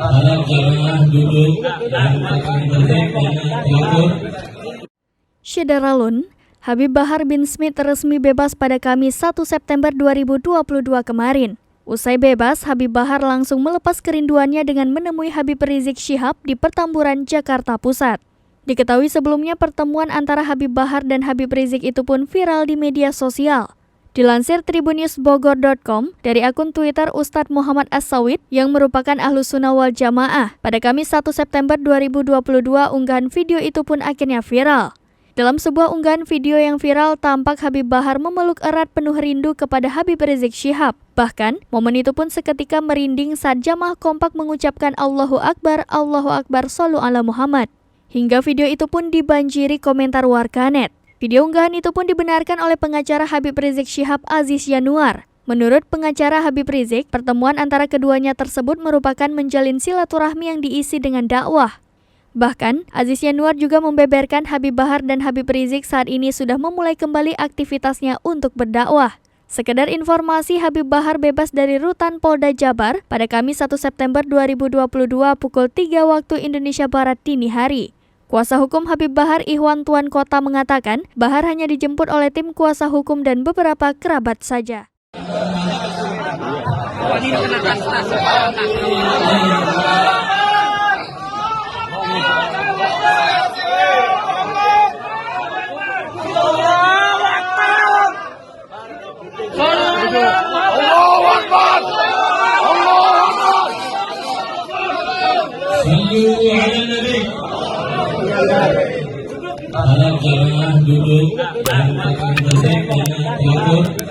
Harap jamaah duduk dan akan tertib. Syederalun, Habib Bahar bin Smith resmi bebas pada Kamis 1 September 2022 kemarin. Usai bebas, Habib Bahar langsung melepas kerinduannya dengan menemui Habib Rizik Syihab di Petamburan, Jakarta Pusat. Diketahui sebelumnya pertemuan antara Habib Bahar dan Habib Rizik itu pun viral di media sosial. Dilansir tribunnewsbogor.com dari akun Twitter Ustadz Muhammad As-Sawid yang merupakan Ahlus Sunnah wal Jamaah, pada Kamis 1 September 2022 unggahan video itu pun akhirnya viral. Dalam sebuah unggahan video yang viral, tampak Habib Bahar memeluk erat penuh rindu kepada Habib Rizik Syihab. Bahkan, momen itu pun seketika merinding saat jamaah kompak mengucapkan Allahu Akbar, Shollu ala Muhammad. Hingga video itu pun dibanjiri komentar warganet. Video unggahan itu pun dibenarkan oleh pengacara Habib Rizik Syihab, Aziz Yanuar. Menurut pengacara Habib Rizik, pertemuan antara keduanya tersebut merupakan menjalin silaturahmi yang diisi dengan dakwah. Bahkan, Aziz Yanuar juga membeberkan Habib Bahar dan Habib Rizik saat ini sudah memulai kembali aktivitasnya untuk berdakwah. Sekedar informasi, Habib Bahar bebas dari rutan Polda Jabar pada Kamis 1 September 2022 pukul 3 waktu Indonesia Barat dini hari. Kuasa hukum Habib Bahar, Ikhwan Tuan Kota, mengatakan Bahar hanya dijemput oleh tim kuasa hukum dan beberapa kerabat saja. Harap jamaah duduk dan akan tertib.